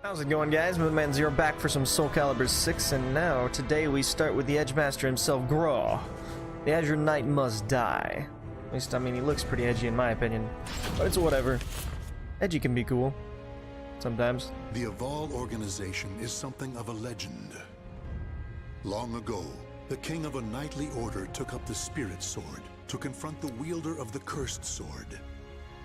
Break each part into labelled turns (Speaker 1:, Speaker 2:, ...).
Speaker 1: How's it going, guys? Moonmanzero back for some SOULCALIBUR 6, and now, today we start with the Edge Master himself, Grøh. The Azure Knight must die. At least, I mean, he looks pretty edgy in my opinion. But it's whatever. Edgy can be cool. Sometimes.
Speaker 2: The Evolve organization is something of a legend. Long ago, the king of a knightly order took up the Spirit Sword to confront the wielder of the Cursed Sword.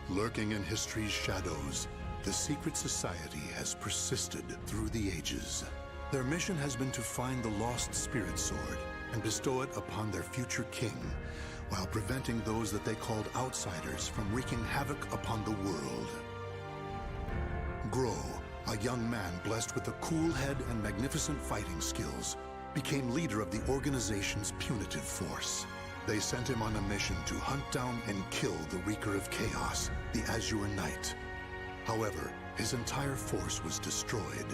Speaker 2: Lurking in history's shadows, the secret society has persisted through the ages. Their mission has been to find the lost Spirit Sword and bestow it upon their future king, while preventing those that they called outsiders from wreaking havoc upon the world. Grøh, a young man blessed with a cool head and magnificent fighting skills, became leader of the organization's punitive force. They sent him on a mission to hunt down and kill the Wreaker of Chaos, the Azure Knight. However, his entire force was destroyed,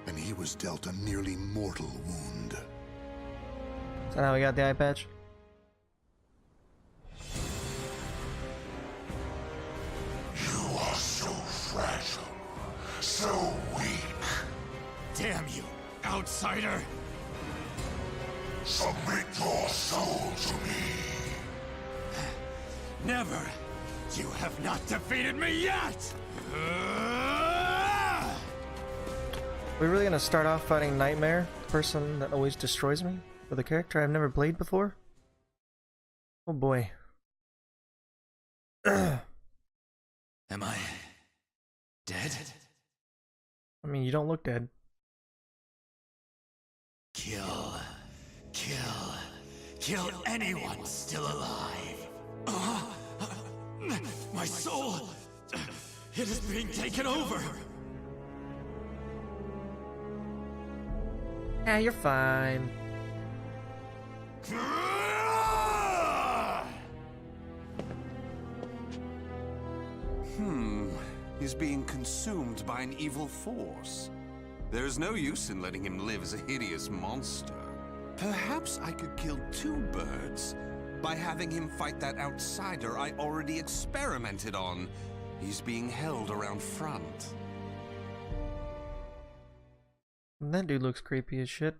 Speaker 2: and he was dealt a nearly mortal wound.
Speaker 1: Is that how we got the eye patch?
Speaker 3: You are so fragile, so weak.
Speaker 4: Damn you, outsider!
Speaker 3: Submit your soul to me.
Speaker 4: Never! You have not defeated me yet!
Speaker 1: We're really gonna start off fighting Nightmare, the person that always destroys me, with a character I've never played before? Oh boy.
Speaker 4: Am I dead?
Speaker 1: I mean, you don't look dead.
Speaker 4: Kill anyone still alive. My soul, it is being taken over.
Speaker 1: Yeah, you're fine.
Speaker 5: He's being consumed by an evil force. There is no use in letting him live as a hideous monster. Perhaps I could kill two birds by having him fight that outsider I already experimented on. He's being held around front.
Speaker 1: That dude looks creepy as shit.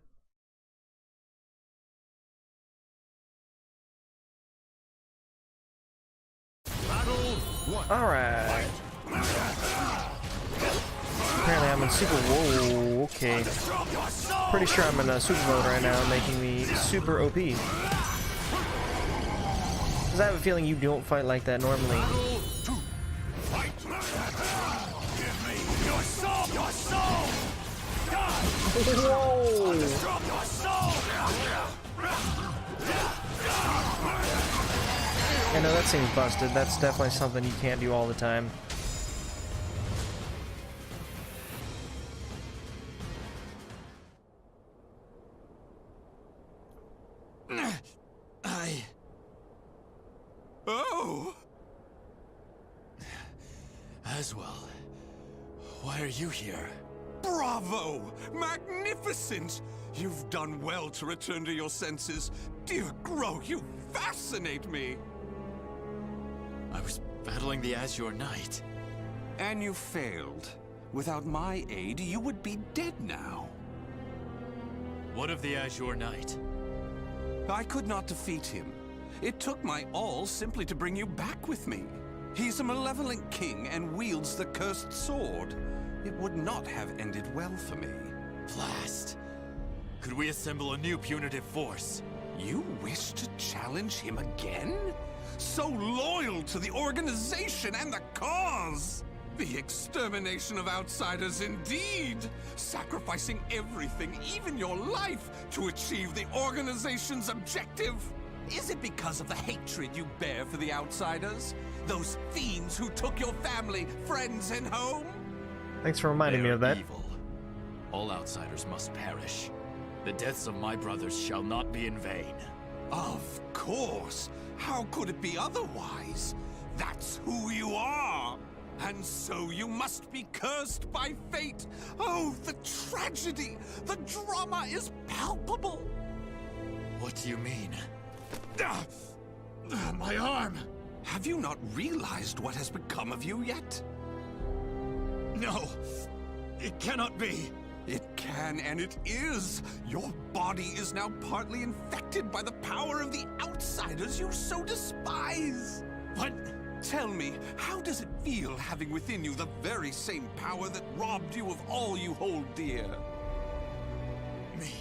Speaker 1: Alright. Apparently I'm in super... Whoa, okay. Pretty sure I'm in a super mode right now, making me super OP. Because I have a feeling you don't fight like that normally. Whoa! I know that seems busted. That's definitely something you can't do all the time.
Speaker 4: Oh! Aswell, why are you here?
Speaker 5: Bravo! Magnificent! You've done well to return to your senses. Dear Grøh, you fascinate me!
Speaker 4: I was battling the Azure Knight.
Speaker 5: And you failed. Without my aid, you would be dead now.
Speaker 4: What of the Azure Knight?
Speaker 5: I could not defeat him. It took my all simply to bring you back with me. He's a malevolent king and wields the cursed sword. It would not have ended well for me.
Speaker 4: Blast. Could we assemble a new punitive force?
Speaker 5: You wish to challenge him again? So loyal to the organization and the cause! The extermination of outsiders indeed! Sacrificing everything, even your life, to achieve the organization's objective! Is it because of the hatred you bear for the outsiders? Those fiends who took your family, friends, and home?
Speaker 1: Thanks for reminding me of that.
Speaker 4: Evil. All outsiders must perish. The deaths of my brothers shall not be in vain.
Speaker 5: Of course! How could it be otherwise? That's who you are! And so you must be cursed by fate. Oh, the tragedy! The drama is palpable.
Speaker 4: What do you mean? My arm!
Speaker 5: Have you not realized what has become of you yet?
Speaker 4: No, it cannot be.
Speaker 5: It can, and it is. Your body is now partly infected by the power of the outsiders you so despise.
Speaker 4: What?
Speaker 5: Tell me, how does it feel having within you the very same power that robbed you of all you hold dear?
Speaker 4: Me?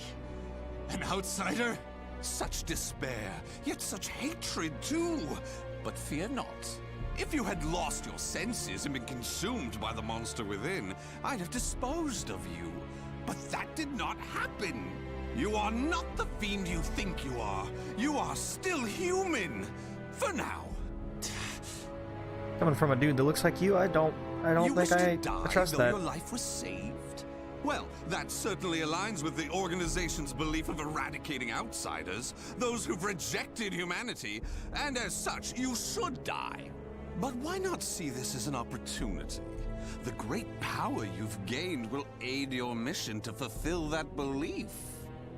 Speaker 4: An outsider?
Speaker 5: Such despair, yet such hatred too. But fear not. If you had lost your senses and been consumed by the monster within, I'd have disposed of you. But that did not happen. You are not the fiend you think you are. You are still human. For now.
Speaker 1: Coming from a dude that looks like you, I don't
Speaker 5: You
Speaker 1: think
Speaker 5: wish to
Speaker 1: I
Speaker 5: die,
Speaker 1: trust
Speaker 5: though
Speaker 1: that.
Speaker 5: your life was saved? Well, that certainly aligns with the organization's belief of eradicating outsiders, those who've rejected humanity, and as such, you should die. But why not see this as an opportunity? The great power you've gained will aid your mission to fulfill that belief.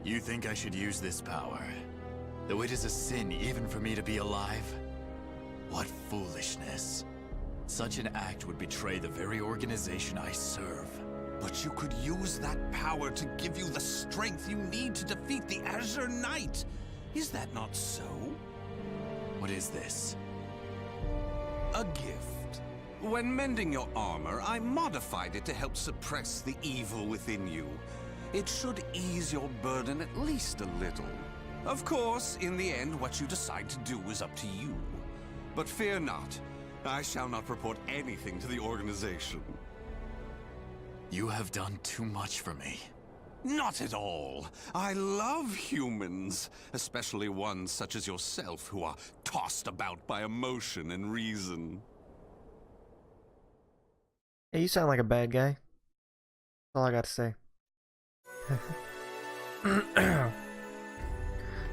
Speaker 4: You think I should use this power? Though it is a sin even for me to be alive? What foolishness. Such an act would betray the very organization I serve.
Speaker 5: But you could use that power to give you the strength you need to defeat the Azure Knight. Is that not so?
Speaker 4: What is this?
Speaker 5: A gift. When mending your armor, I modified it to help suppress the evil within you. It should ease your burden at least a little. Of course, in the end, what you decide to do is up to you. But fear not. I shall not report anything to the organization.
Speaker 4: You have done too much for me.
Speaker 5: Not at all. I love humans, especially ones such as yourself who are tossed about by emotion and reason.
Speaker 1: Hey, you sound like a bad guy. That's all I got to say.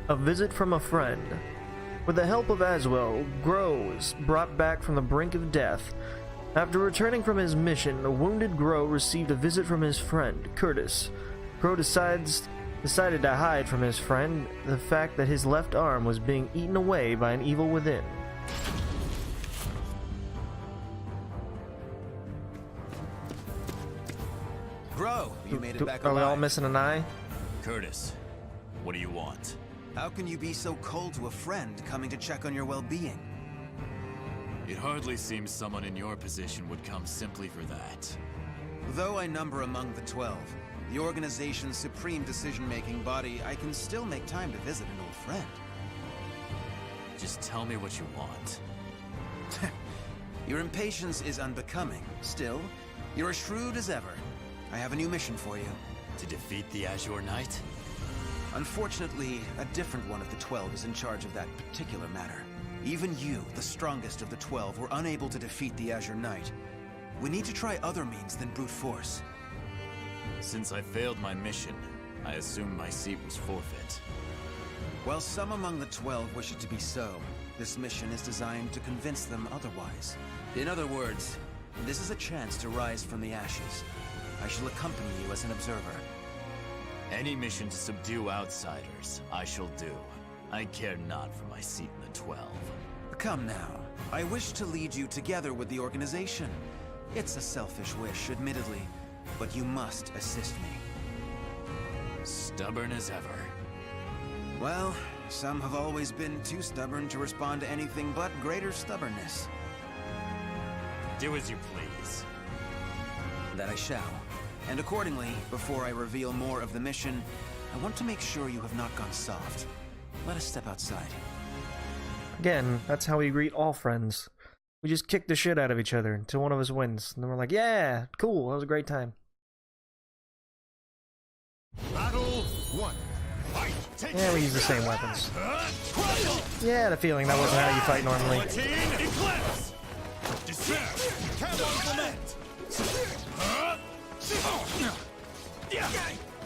Speaker 1: A visit from a friend. With the help of Aswell, Grøh is brought back from the brink of death. After returning from his mission, the wounded Grøh received a visit from his friend, Curtis. Grøh decided to hide from his friend the fact that his left arm was being eaten away by an evil within.
Speaker 6: Grøh, you made it back
Speaker 1: Are we all
Speaker 6: alive.
Speaker 1: missing an eye?
Speaker 4: Curtis, what do you want?
Speaker 6: How can you be so cold to a friend coming to check on your well-being?
Speaker 4: It hardly seems someone in your position would come simply for that.
Speaker 6: Though I number among the 12, the organization's supreme decision-making body, I can still make time to visit an old friend.
Speaker 4: Just tell me what you want.
Speaker 6: Your impatience is unbecoming. Still, you're as shrewd as ever. I have a new mission for you.
Speaker 4: To defeat the Azure Knight?
Speaker 6: Unfortunately, a different one of the 12 is in charge of that particular matter. Even you, the strongest of the 12, were unable to defeat the Azure Knight. We need to try other means than brute force.
Speaker 4: Since I failed my mission, I assume my seat was forfeit.
Speaker 6: While some among the 12 wish it to be so, this mission is designed to convince them otherwise. In other words, this is a chance to rise from the ashes. I shall accompany you as an observer.
Speaker 4: Any mission to subdue outsiders, I shall do. I care not for my seat in the 12.
Speaker 6: Come now. I wish to lead you together with the organization. It's a selfish wish, admittedly, but you must assist me.
Speaker 4: Stubborn as ever.
Speaker 6: Well, some have always been too stubborn to respond to anything but greater stubbornness.
Speaker 4: Do as you please.
Speaker 6: That I shall. And accordingly, before I reveal more of the mission, I want to make sure you have not gone soft. Let us step outside.
Speaker 1: Again, that's how we greet all friends. We just kick the shit out of each other until one of us wins. And then we're like, yeah, cool, that was a great time.
Speaker 3: Battle 1. Fight! Take
Speaker 1: Yeah, we use the same weapons. Yeah, I had a feeling that wasn't how you fight normally.
Speaker 3: Eclipse! Despair! Cannot lament!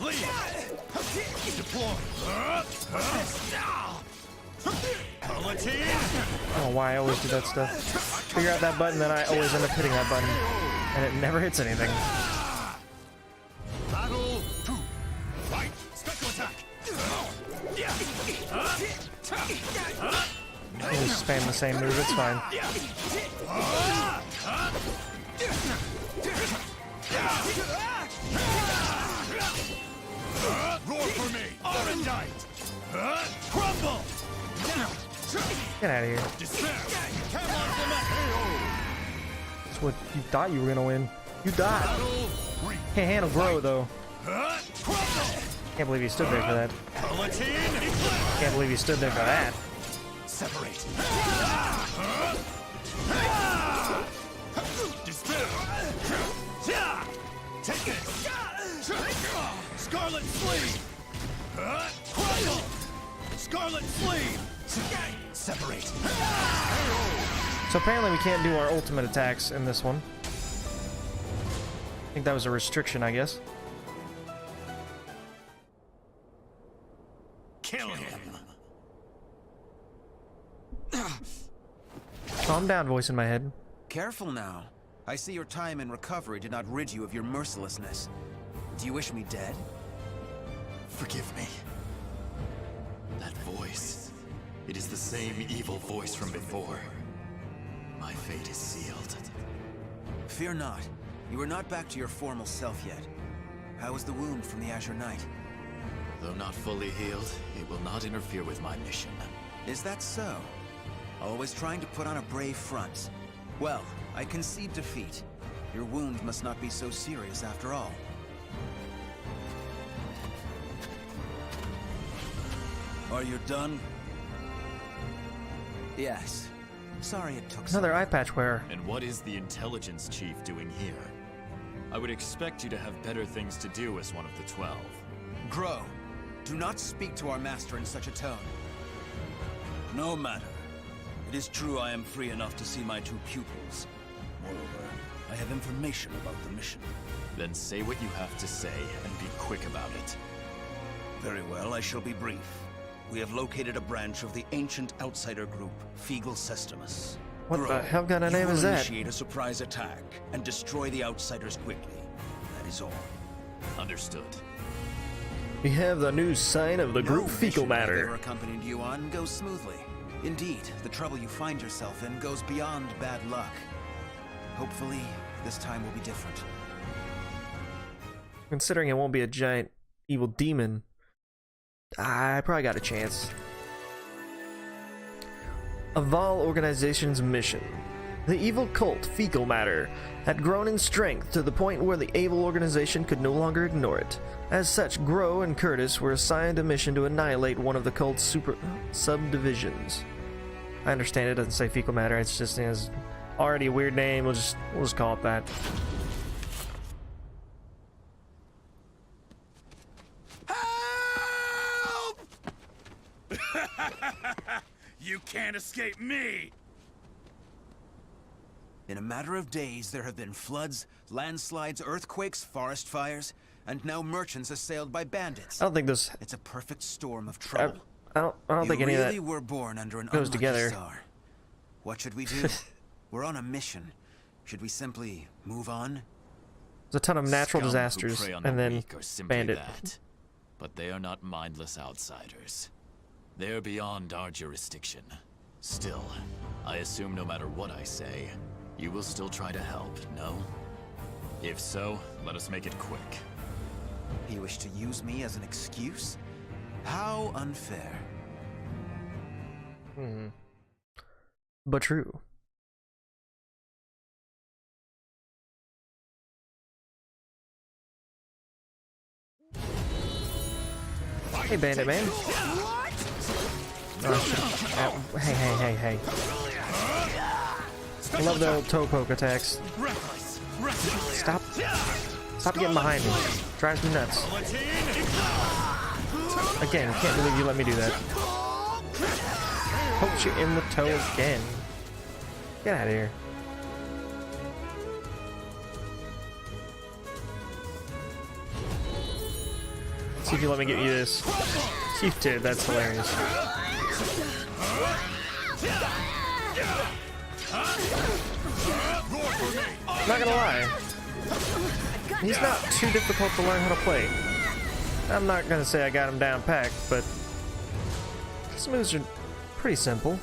Speaker 3: Lead! Deploy!
Speaker 1: I don't know why I always do that stuff. Figure out that button, then I always end up hitting that button. And it never hits anything.
Speaker 3: Battle 2. Fight. Special attack.
Speaker 1: You just spam the same move, it's fine.
Speaker 3: Roar for me. Arendite. Crumble.
Speaker 1: Get out of here.
Speaker 3: Despair. Come on, Clement.
Speaker 1: That's what you thought you were gonna win. You died.
Speaker 3: Battle 3.
Speaker 1: Can't handle Grøh though.
Speaker 3: Crumble.
Speaker 1: Can't believe he stood there for that. Can't believe he stood there for that.
Speaker 3: Separate. Despair. Take this. Scarlet Sleeve. Crumble. Scarlet Sleeve. Separate.
Speaker 1: So apparently we can't do our ultimate attacks in this one. I think that was a restriction, I guess.
Speaker 3: Kill him.
Speaker 1: Calm down, voice in my head.
Speaker 6: Careful now. I see your time in recovery did not rid you of your mercilessness. Do you wish me dead?
Speaker 4: Forgive me. That voice. It is the same evil voice from before. My fate is sealed.
Speaker 6: Fear not. You are not back to your formal self yet. How is the wound from the Azure Knight?
Speaker 4: Though not fully healed, it will not interfere with my mission.
Speaker 6: Is that so? Always trying to put on a brave front. Well, I concede defeat. Your wound must not be so serious after all. Are you done? Yes. Sorry it took so
Speaker 1: Another eye patch wearer.
Speaker 4: And what is the intelligence chief doing here? I would expect you to have better things to do as one of the 12.
Speaker 6: Grøh, do not speak to our master in such a tone.
Speaker 7: No matter. It is true I am free enough to see my two pupils. Moreover, I have information about the mission.
Speaker 4: Then say what you have to say and be quick about it.
Speaker 7: Very well, I shall be brief. We have located a branch of the ancient outsider group, Feegle Sestimus.
Speaker 1: What
Speaker 7: Grøh,
Speaker 1: the hell kind of name is
Speaker 7: you will
Speaker 1: that?
Speaker 7: initiate a surprise attack and destroy the outsiders quickly. That is all.
Speaker 4: Understood.
Speaker 1: We have the new sign of the
Speaker 6: No
Speaker 1: group fecal
Speaker 6: mission I've ever
Speaker 1: matter.
Speaker 6: accompanied you on goes smoothly. Indeed, the trouble you find yourself in goes beyond bad luck. Hopefully, this time will be different.
Speaker 1: Considering it won't be a giant evil demon, I probably got a chance. Aval Organization's mission. The evil cult Fecal Matter had grown in strength to the point where the Able Organization could no longer ignore it. As such, Grøh and Curtis were assigned a mission to annihilate one of the cult's subdivisions. I understand it doesn't say Fecal Matter, it's just it's already a weird name, we'll just call it that.
Speaker 3: Help! You can't escape me!
Speaker 6: In a matter of days, there have been floods, landslides, earthquakes, forest fires, and now merchants assailed by bandits.
Speaker 1: I don't think this.
Speaker 6: It's a perfect storm of trouble.
Speaker 1: I don't think any of
Speaker 6: really
Speaker 1: that
Speaker 6: were born under an
Speaker 1: goes
Speaker 6: unlucky
Speaker 1: together.
Speaker 6: star. What should we do? We're on a mission. Should we simply move on?
Speaker 1: There's a ton of natural
Speaker 4: Scum who
Speaker 1: disasters
Speaker 4: prey on the
Speaker 1: and then
Speaker 4: weak are simply
Speaker 1: bandit.
Speaker 4: that. But they are not mindless outsiders. They're beyond our jurisdiction. Still, I assume no matter what I say, you will still try to help, no? If so, let us make it quick.
Speaker 6: You wish to use me as an excuse? How unfair.
Speaker 1: But true. Hey, Bandit Man. Oh, hey. I love the old toe poke attacks. Stop getting behind me. Drives me nuts. Again, can't believe you let me do that. Pokes you in the toe again. Get out of here. See if you let me get you this. See if you did, that's hilarious. Not gonna lie, he's not too difficult to learn how to play. I'm not gonna say I got him down packed, but his moves are pretty simple.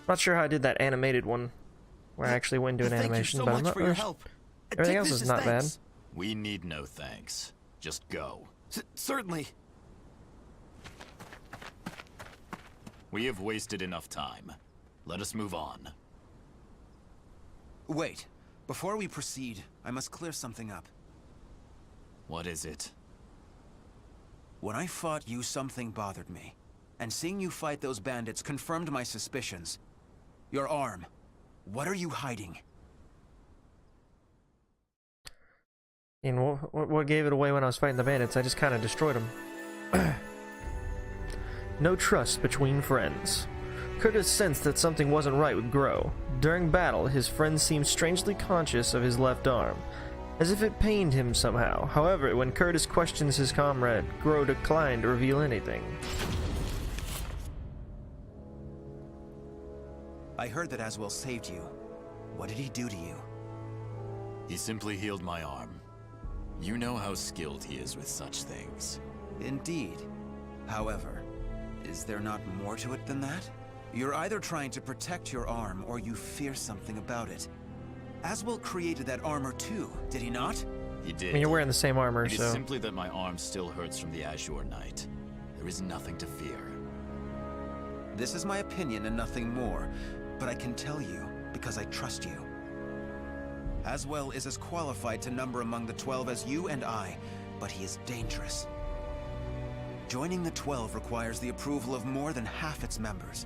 Speaker 1: Not sure how I did that animated one, where I actually went into an animation, but I'm not really sure. Everything else is not bad.
Speaker 4: We need no thanks. Just go.
Speaker 6: Certainly.
Speaker 4: We have wasted enough time. Let us move on.
Speaker 6: Wait. Before we proceed, I must clear something up.
Speaker 4: What is it?
Speaker 6: When I fought you, something bothered me. And seeing you fight those bandits confirmed my suspicions. Your arm. What are you hiding?
Speaker 1: And what gave it away when I was fighting the bandits? I just kind of destroyed them. No trust between friends. Curtis sensed that something wasn't right with Grøh. During battle, his friend seemed strangely conscious of his left arm, as if it pained him somehow. However, when Curtis questions his comrade, Grøh declined to reveal anything.
Speaker 6: I heard that Aswell saved you. What did he do to you?
Speaker 4: He simply healed my arm. You know how skilled he is with such things.
Speaker 6: Indeed. However, is there not more to it than that? You're either trying to protect your arm, or you fear something about it. Aswell created that armor too, did he not?
Speaker 4: He did.
Speaker 1: I mean, you're wearing the same armor,
Speaker 4: It is
Speaker 1: so...
Speaker 4: simply that my arm still hurts from the Azure Knight. There is nothing to fear.
Speaker 6: This is my opinion and nothing more, but I can tell you because I trust you. Aswell is as qualified to number among the 12 as you and I, but he is dangerous. Joining the 12 requires the approval of more than half its members.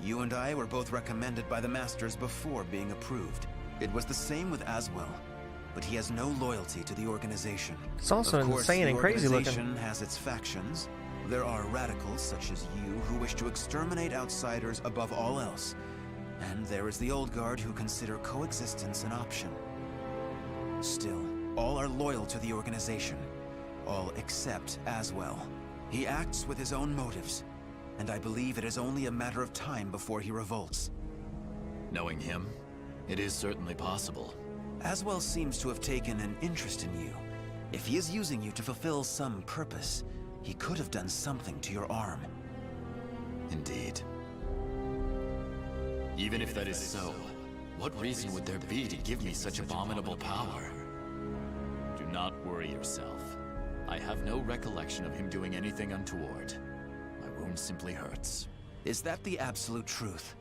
Speaker 6: You and I were both recommended by the Masters before being approved. It was the same with Aswell, but he has no loyalty to the organization.
Speaker 1: It's also insane and crazy looking.
Speaker 6: The organization has its factions. There are radicals such as you who wish to exterminate outsiders above all else. And there is the old guard who consider coexistence an option. Still, all are loyal to the organization. All except Aswell. He acts with his own motives, and I believe it is only a matter of time before he revolts.
Speaker 4: Knowing him, it is certainly possible.
Speaker 6: Aswell seems to have taken an interest in you. If he is using you to fulfill some purpose, he could have done something to your arm.
Speaker 4: Indeed. Even if that is so, what reason would there be to give me such abominable power? Do not worry yourself. I have no recollection of him doing anything untoward. My wound simply hurts.
Speaker 6: Is that the absolute truth?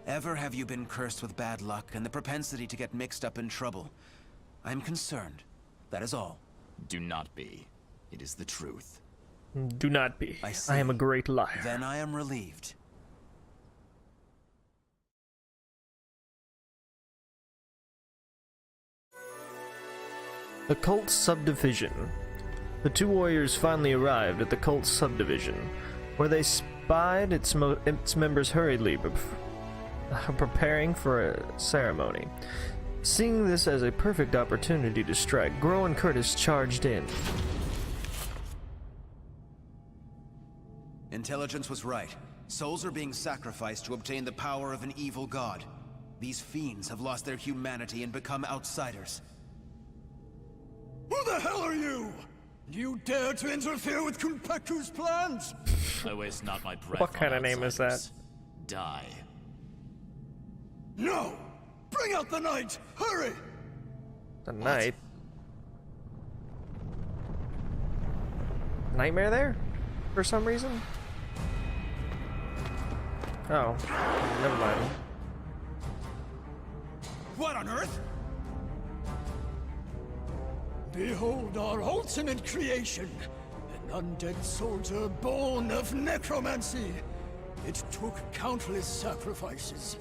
Speaker 6: Ever have you been cursed with bad luck and the propensity to get mixed up in trouble? I'm concerned. That is all.
Speaker 4: Do not be. It is the truth.
Speaker 1: Do not be.
Speaker 6: I see.
Speaker 1: I am a great liar.
Speaker 6: Then I am relieved.
Speaker 1: The Cult Subdivision. The two warriors finally arrived at the Cult Subdivision, where they spied its members hurriedly preparing for a ceremony. Seeing this as a perfect opportunity to strike, Grøh and Curtis charged in.
Speaker 6: Intelligence was right. Souls are being sacrificed to obtain the power of an evil god. These fiends have lost their humanity and become outsiders.
Speaker 3: Who the hell are you? You dare to interfere with Kunpeku's plans?
Speaker 4: I waste not my breath.
Speaker 1: What kind
Speaker 4: on
Speaker 1: of name is that?
Speaker 4: outsiders. Die.
Speaker 3: No! Bring out the knight! Hurry!
Speaker 1: The knight. Nightmare there? For some reason? Oh, never mind.
Speaker 3: What on earth? Behold our ultimate creation, an undead soldier born of necromancy. It took countless sacrifices,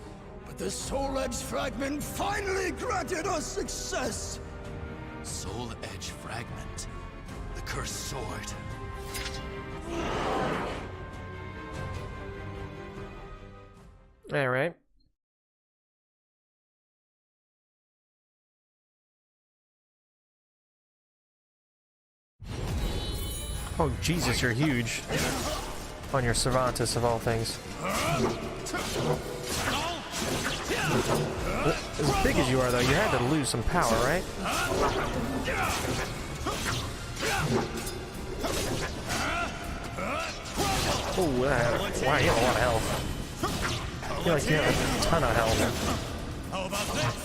Speaker 3: but the Soul Edge Fragment finally granted us success!
Speaker 4: Soul Edge Fragment. The cursed sword.
Speaker 1: Alright. Oh, Jesus, you're huge. On your Cervantes of all things. As big as you are, though, you had to lose some power, right? Oh, wow, you have a lot of health. I feel like you have a ton of health.
Speaker 7: How about this?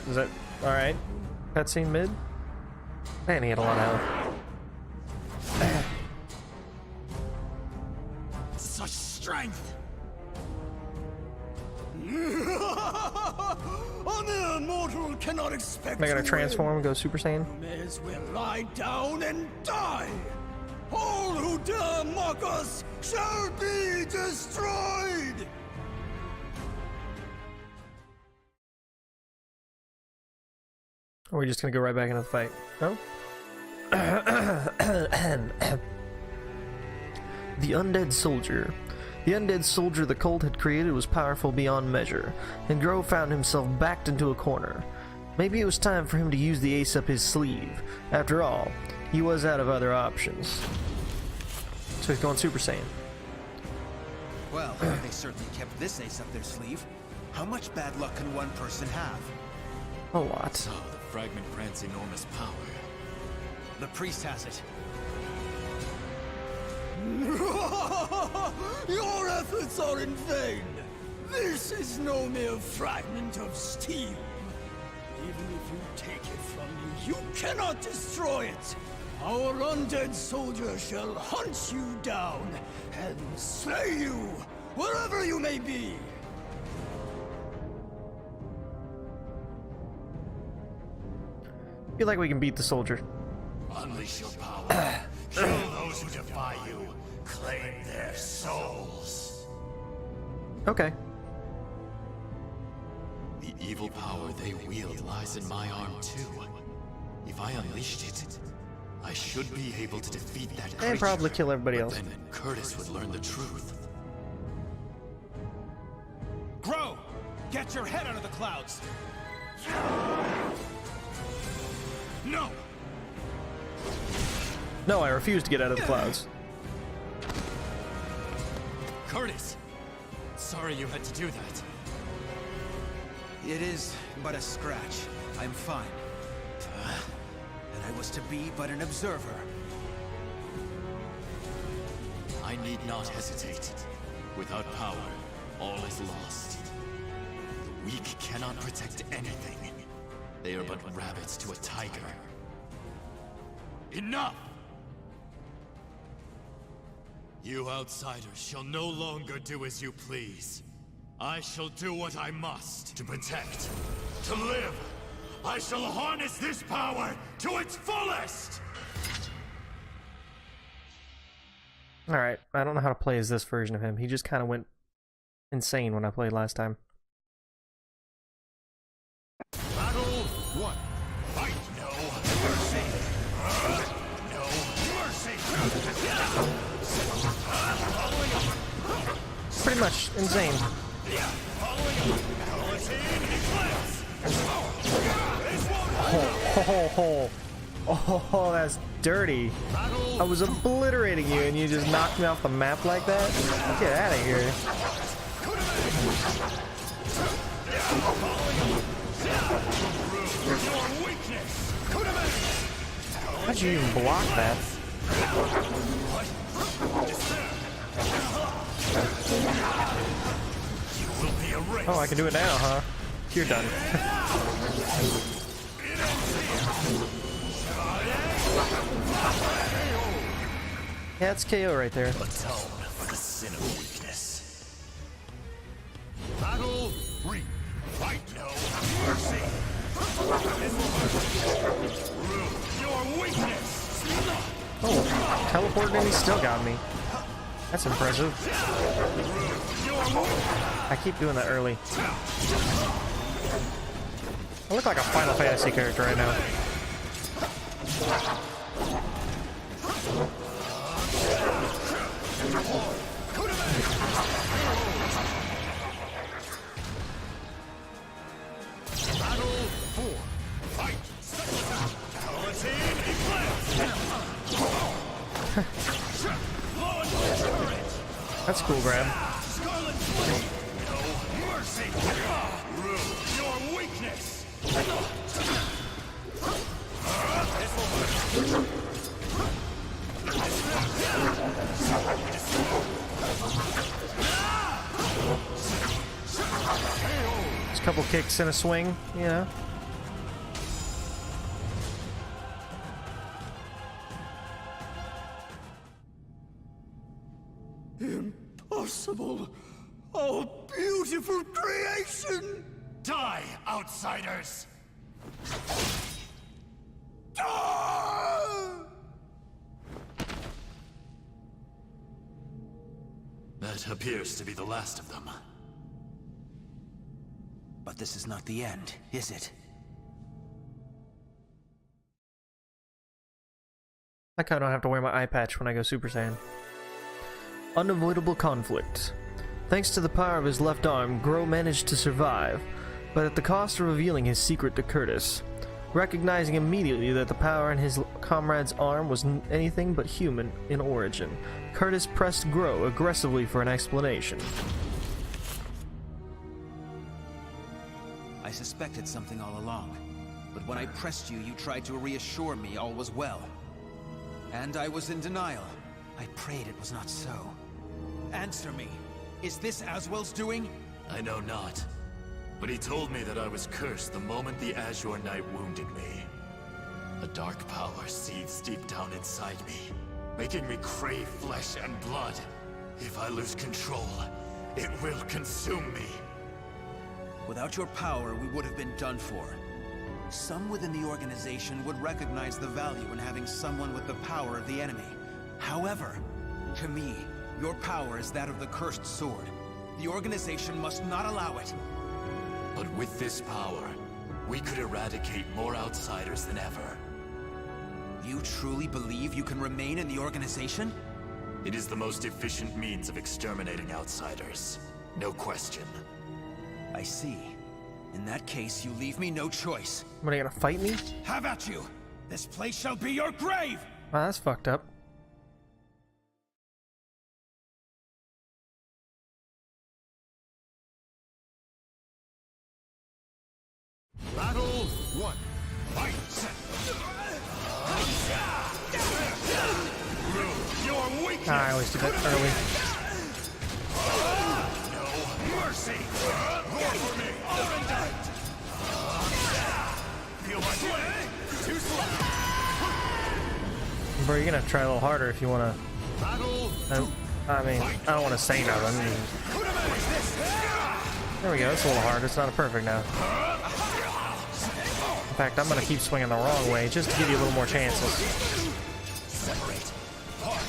Speaker 1: Is that alright? Cutscene mid? Man, he had a lot of health.
Speaker 7: Such strength!
Speaker 3: An immortal cannot expect.
Speaker 1: Am I gonna
Speaker 3: to
Speaker 1: transform and go Super Saiyan?
Speaker 3: win. May as well lie down and die. All who dare mock us shall be destroyed.
Speaker 1: Or are we just gonna go right back into the fight? No? The undead soldier. The undead soldier the cult had created was powerful beyond measure, and Grøh found himself backed into a corner. Maybe it was time for him to use the ace up his sleeve. After all, he was out of other options. So he's going Super Saiyan.
Speaker 6: Well, they certainly kept this ace up their sleeve. How much bad luck can one person have?
Speaker 1: A lot.
Speaker 4: So, the fragment grants enormous power.
Speaker 6: The priest has it.
Speaker 3: Your efforts are in vain. This is no mere fragment of steel. Even if you take it from me, you cannot destroy it. Our undead soldier shall hunt you down and slay you wherever you may be.
Speaker 1: I feel like we can beat the soldier.
Speaker 7: Unleash your power. Kill those who defy you. Claim their souls.
Speaker 1: Okay.
Speaker 4: The evil power they wield lies in my arm too. If I unleashed it, I should be able to defeat that creature.
Speaker 1: And probably kill everybody else.
Speaker 4: Then Curtis would learn the truth.
Speaker 6: Grøh! Get your head out of the clouds!
Speaker 7: No!
Speaker 1: No, I refuse to get out of the clouds.
Speaker 4: Curtis! Sorry you had to do that.
Speaker 6: It is but a scratch. I'm fine. And I was to be but an observer.
Speaker 4: I need not hesitate. Without power, all is lost. The weak cannot protect anything. They are but rabbits to a tiger.
Speaker 7: Enough!
Speaker 4: You outsiders shall no longer do as you please. I shall do what I must to protect,
Speaker 7: To live, I shall harness this power to its fullest!
Speaker 1: Alright, I don't know how to play as this version of him. He just kind of went insane when I played last time.
Speaker 7: Battle 1. Fight! No mercy! No mercy!
Speaker 1: Pretty much insane. Oh, that's dirty. I was obliterating you and you just knocked me off the map like that? Get out of here. How'd you even block that? Oh, I can do it now, huh? You're done. Yeah, it's KO right there.
Speaker 7: Atone for the sin of weakness. Battle 3. Fight! No mercy! Your weakness!
Speaker 1: Oh, teleported and he still got me. That's impressive. I keep doing that early. I look like a Final Fantasy character right now. That's a cool grab.
Speaker 7: Your weakness!
Speaker 1: Just a couple kicks and a swing, you know.
Speaker 3: Impossible! Oh, beautiful creation!
Speaker 4: Die, outsiders!
Speaker 3: Ah!
Speaker 4: That appears to be the last of them.
Speaker 6: But this is not the end, is it?
Speaker 1: I kinda don't have to wear my eye patch when I go Super Saiyan. Unavoidable conflict. Thanks to the power of his left arm, Grøh managed to survive, but at the cost of revealing his secret to Curtis. Recognizing immediately that the power in his comrade's arm was anything but human in origin, Curtis pressed Grøh aggressively for an explanation.
Speaker 6: I suspected something all along, but when I pressed you, you tried to reassure me all was well. And I was in denial. I prayed it was not so. Answer me. Is this Aswell's doing?
Speaker 4: I know not. But he told me that I was cursed the moment the Azure Knight wounded me. A dark power seethes deep down inside me, making me crave flesh and blood. If I lose control, it will consume me.
Speaker 6: Without your power, we would have been done for. Some within the organization would recognize the value in having someone with the power of the enemy. However, to me, your power is that of the cursed sword. The organization must not allow it.
Speaker 4: But with this power, we could eradicate more outsiders than ever.
Speaker 6: You truly believe you can remain in the organization?
Speaker 4: It is the most efficient means of exterminating outsiders. No question.
Speaker 6: I see. In that case, you leave me no choice.
Speaker 1: What, are you gonna fight me?
Speaker 7: Have at you! This place shall be your grave!
Speaker 1: Wow, that's fucked up.
Speaker 5: Battle 1. Fight!
Speaker 7: Your weakness!
Speaker 1: I always do that early.
Speaker 7: No mercy! Roar for me! Orendite! Feel my swing! Too slow!
Speaker 1: Bro, you're gonna try a little harder if you wanna.
Speaker 5: Battle 2.
Speaker 1: I mean, I don't wanna say nothing. There we go, it's a little hard. It's not a perfect now. In fact, I'm gonna keep swinging the wrong way just to give you a little more chances.
Speaker 7: Separate! Heart!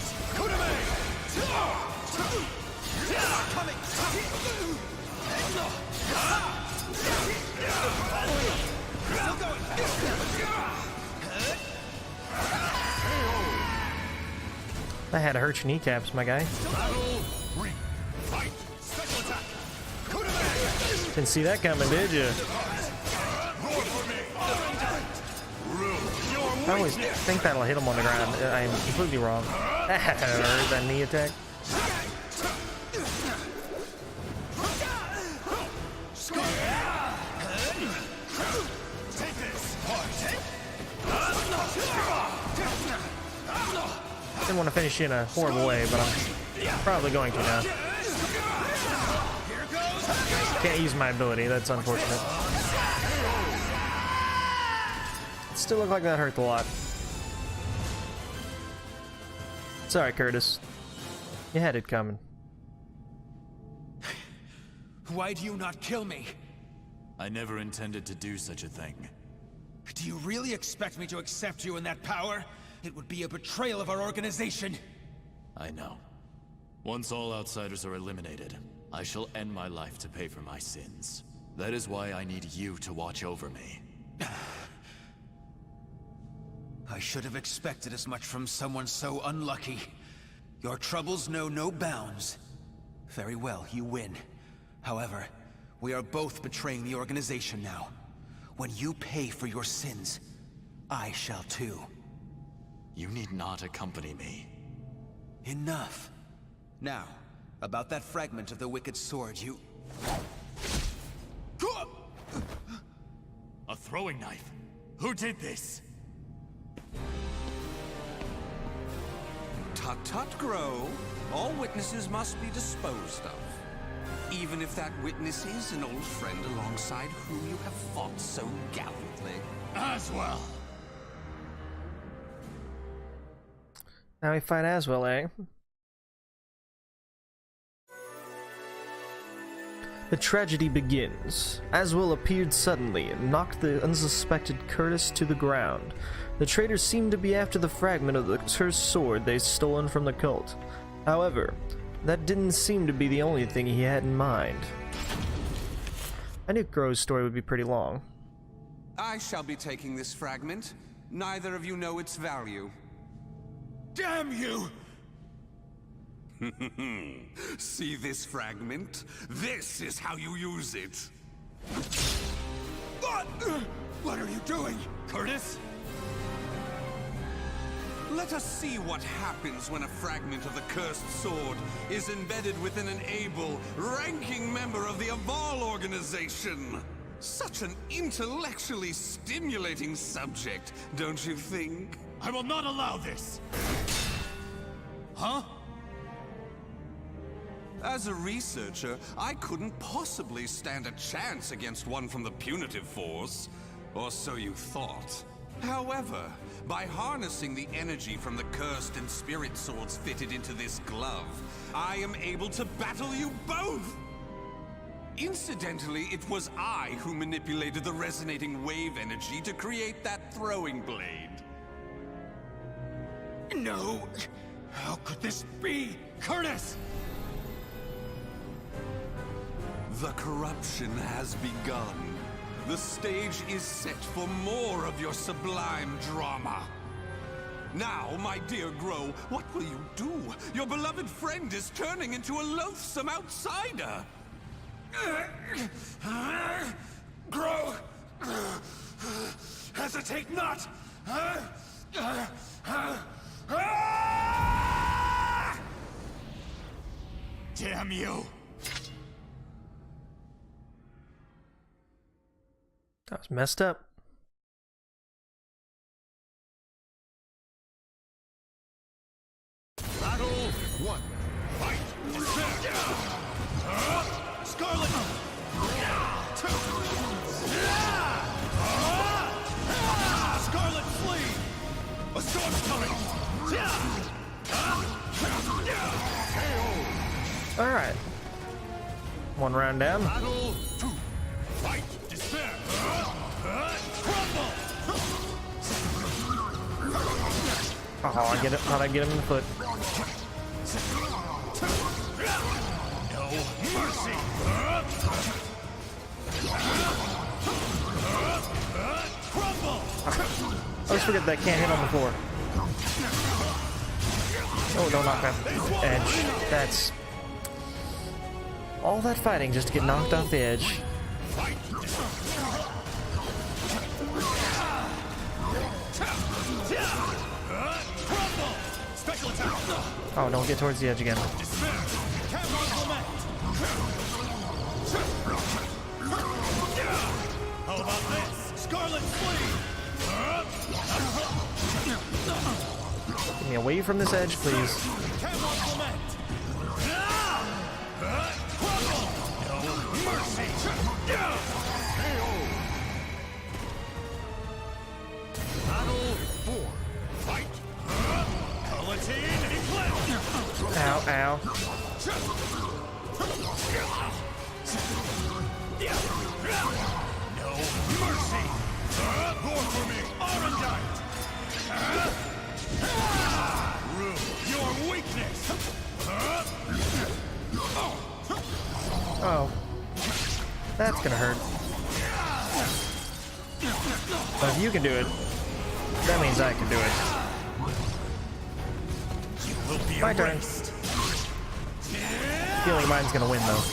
Speaker 1: That had to hurt your kneecaps, my guy.
Speaker 5: Battle 3. Fight! Special attack!
Speaker 1: Didn't see that coming, did you? I always think that'll hit him on the ground. I am completely wrong. That hurt, that knee attack. Didn't want to finish you in a horrible way, but I'm probably going to now. Can't use my ability, that's unfortunate. It still looked like that hurt a lot. Sorry, Curtis. You had it coming.
Speaker 6: Why do you not kill me?
Speaker 4: I never intended to do such a thing.
Speaker 6: Do you really expect me to accept you in that power? It would be a betrayal of our organization.
Speaker 4: I know. Once all outsiders are eliminated, I shall end my life to pay for my sins. That is why I need you to watch over me.
Speaker 6: I should have expected as much from someone so unlucky. Your troubles know no bounds. Very well, you win. However, we are both betraying the organization now. When you pay for your sins, I shall too.
Speaker 4: You need not accompany me.
Speaker 6: Enough. Now, About that fragment of the wicked sword, you...
Speaker 4: A throwing knife? Who did this?
Speaker 5: Tut tut, Grøh. All witnesses must be disposed of. Even if that witness is an old friend alongside whom you have fought so gallantly.
Speaker 4: As well.
Speaker 1: Now we fight as well, eh? The tragedy begins. Aswell appeared suddenly and knocked the unsuspected Curtis to the ground. The traitors seemed to be after the fragment of the cursed sword they'd stolen from the cult. However, that didn't seem to be the only thing he had in mind. I knew Grøh's story would be pretty long.
Speaker 5: I shall be taking this fragment. Neither of you know its value.
Speaker 7: Damn you!
Speaker 5: See this fragment? This is how you use it.
Speaker 7: What are you doing, Curtis?
Speaker 5: Let us see what happens when a fragment of the cursed sword is embedded within an able, ranking member of the Aval organization. Such an intellectually stimulating subject, don't you think?
Speaker 4: I will not allow this! Huh?
Speaker 5: As a researcher, I couldn't possibly stand a chance against one from the punitive force. Or so you thought. However, by harnessing the energy from the cursed and spirit swords fitted into this glove, I am able to battle you both! Incidentally, it was I who manipulated the resonating wave energy to create that throwing blade.
Speaker 7: No! How could this be? Curtis!
Speaker 5: The corruption has begun. The stage is set for more of your sublime drama. Now, my dear Grøh, what will you do? Your beloved friend is turning into a loathsome outsider.
Speaker 7: Grøh! Hesitate not!
Speaker 4: Damn you!
Speaker 1: That was messed up.
Speaker 7: Battle 1. Fight! Scarlet! Scarlet, flee! A storm's coming!
Speaker 1: Alright. One round down.
Speaker 7: Battle 2. Fight! Despair! Crumble!
Speaker 1: Oh, I get it. How'd I get him in the foot?
Speaker 7: No mercy! Crumble!
Speaker 1: I always forget that can't hit on the floor. Oh, don't knock off the edge. That's... all that fighting just to get knocked off the edge. Oh, don't get towards the edge again.
Speaker 7: How about this? Scarlet Flee!
Speaker 1: Get me away from this edge, please.
Speaker 7: Battle 4. Fight! Guillotine Eclipse!
Speaker 1: Ow, ow.
Speaker 7: No mercy! Roar for me! Arendite! Rue your weakness!
Speaker 1: Oh. That's gonna hurt. But if you can do it, that means I can do it. My turn. Feeling mine's gonna win though.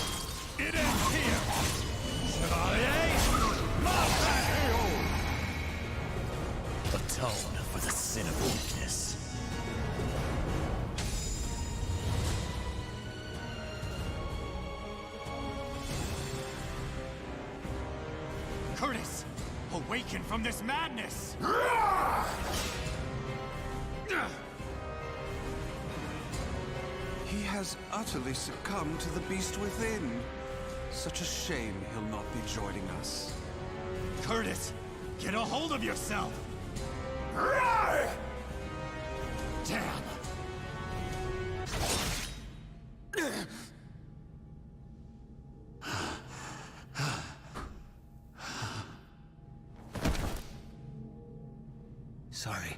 Speaker 7: It ends here! Chevalier!
Speaker 4: Atone for the sin of weakness. Curtis! Awaken from this madness!
Speaker 5: He has utterly succumbed to the beast within. Such a shame he'll not be joining us.
Speaker 4: Curtis! Get a hold of yourself! Damn!
Speaker 6: Sorry,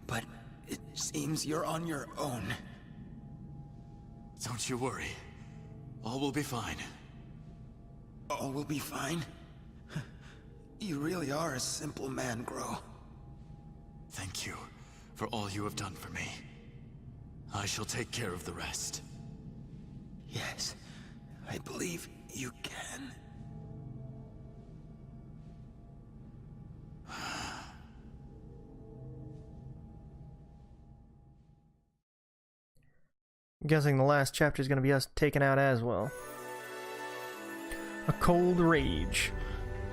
Speaker 6: but it seems you're on your own.
Speaker 4: Don't you worry. All will be fine.
Speaker 6: All will be fine? You really are a simple man, Grøh.
Speaker 4: Thank you for all you have done for me. I shall take care of the rest.
Speaker 6: Yes, I believe you can.
Speaker 1: I'm guessing the last chapter is going to be us taken out as well. A cold rage.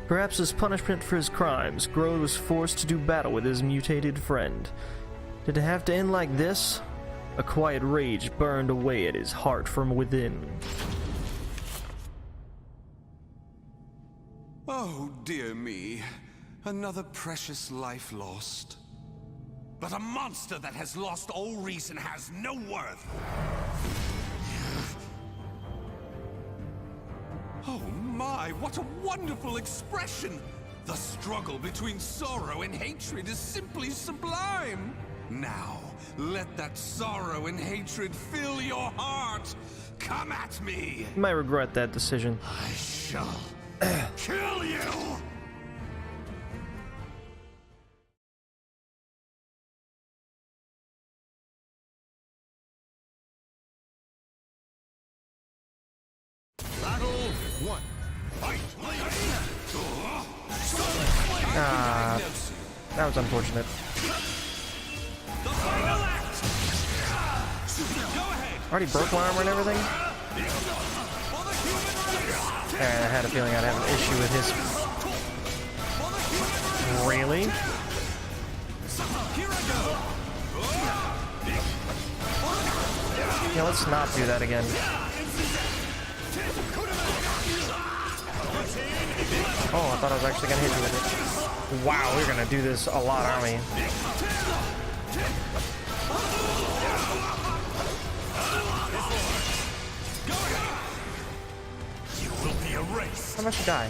Speaker 1: Perhaps as punishment for his crimes, Grøh was forced to do battle with his mutated friend. Did it have to end like this? A quiet rage burned away at his heart from within.
Speaker 5: Oh, dear me. Another precious life lost.
Speaker 8: But a monster that has lost all reason has no worth.
Speaker 5: Oh my, what a wonderful expression! The struggle between sorrow and hatred is simply sublime! Now, let that sorrow and hatred fill your heart! Come at me!
Speaker 1: You might regret that decision.
Speaker 8: I shall kill you!
Speaker 1: Ah, that was unfortunate. Already broke my armor and everything? I had a feeling I'd have an issue with his... Really? Yeah, let's not do that again. Oh, I thought I was actually gonna hit you with it. Wow, we're gonna do this a lot, aren't we?
Speaker 8: You will be erased.
Speaker 1: How much you die?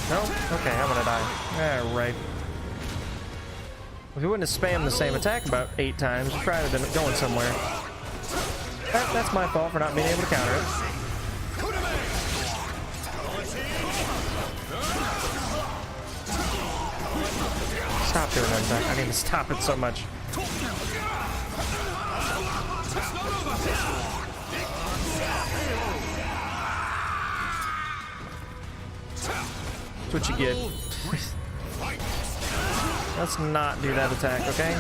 Speaker 1: No? Okay, I'm gonna die. Alright. If we wouldn't have spammed the same attack about 8 times, we'd probably have been going somewhere. That's my fault for not being able to counter it. Stop doing that attack. I need to stop it so much. That's what you get. Let's not do that attack, okay?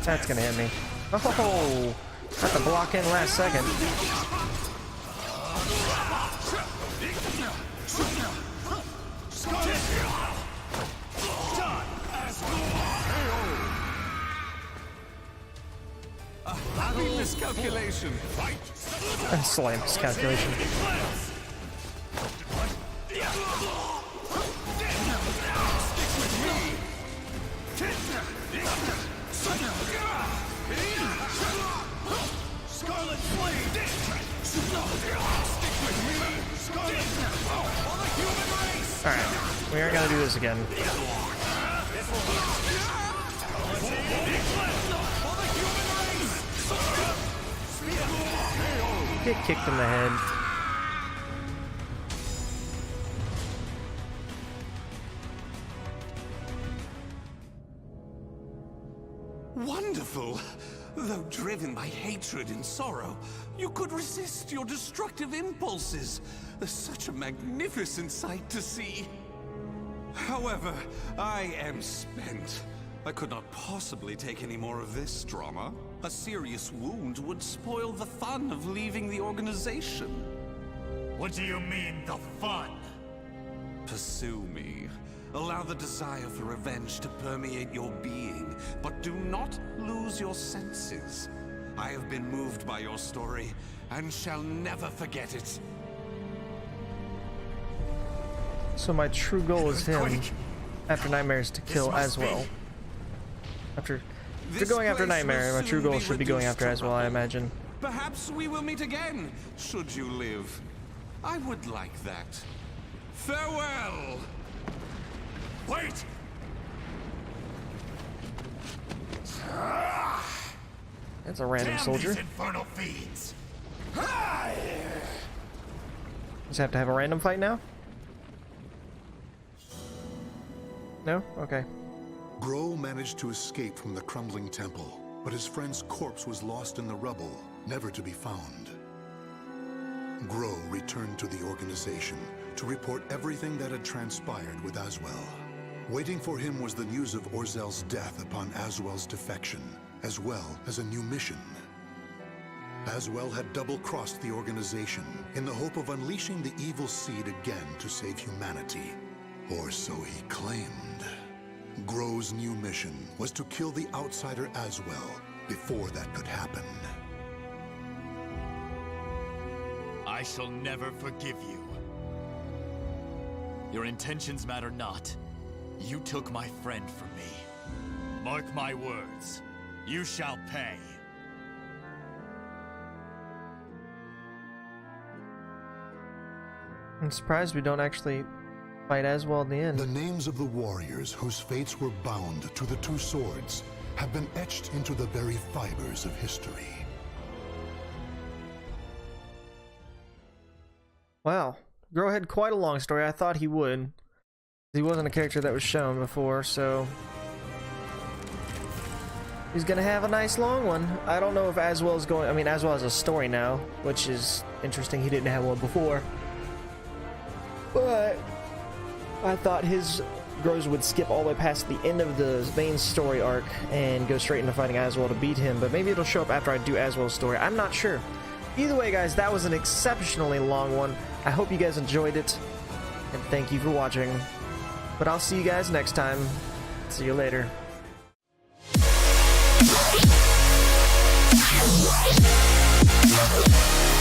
Speaker 1: That's gonna hit me. Oh! Had to block in last second.
Speaker 5: Happy miscalculation.
Speaker 1: Slight miscalculation. Alright, we aren't gonna do this again. Get kicked in the head.
Speaker 5: Wonderful! Though driven by hatred and sorrow, you could resist your destructive impulses. Such a magnificent sight to see. However, I am spent. I could not possibly take any more of this drama. A serious wound would spoil the fun of leaving the organization.
Speaker 8: What do you mean, the fun?
Speaker 5: pursue me. Allow the desire for revenge to permeate your being, but do not lose your senses. I have been moved by your story, and shall never forget it.
Speaker 1: So my true goal is him, after Nightmare, is to kill Aswell. After going after Nightmare, my true goal should be going after Aswell, I imagine.
Speaker 5: Perhaps we will meet again, should you live. I would like that. Farewell!
Speaker 8: Wait!
Speaker 1: That's a random soldier.
Speaker 8: These infernal fiends!
Speaker 1: Just have to have a random fight now? No? Okay.
Speaker 2: Grøh managed to escape from the crumbling temple, but his friend's corpse was lost in the rubble, never to be found. Grøh returned to the organization to report everything that had transpired with Aswell. Waiting for him was the news of Orzel's death upon Aswell's defection, as well as a new mission. Aswell had double-crossed the organization in the hope of unleashing the evil seed again to save humanity. Or so he claimed. Grøh's new mission was to kill the outsider Aswell before that could happen.
Speaker 4: I shall never forgive you. Your intentions matter not. You took my friend from me. Mark my words. You shall pay.
Speaker 1: I'm surprised we don't actually fight Aswell in the end.
Speaker 2: The names of the warriors whose fates were bound to the two swords have been etched into the very fibers of history.
Speaker 1: Wow. Grøh had quite a long story. I thought he would. He wasn't a character that was shown before, so he's gonna have a nice long one. I don't know if Aswell is going. I mean, Aswell has a story now, which is interesting. He didn't have one before, but I thought his Grøh's would skip all the way past the end of the main story arc and go straight into fighting Aswell to beat him. But maybe it'll show up after I do Aswell's story. I'm not sure. Either way, guys, that was an exceptionally long one. I hope you guys enjoyed it, and thank you for watching. But I'll see you guys next time. See you later.
Speaker 9: Yeah.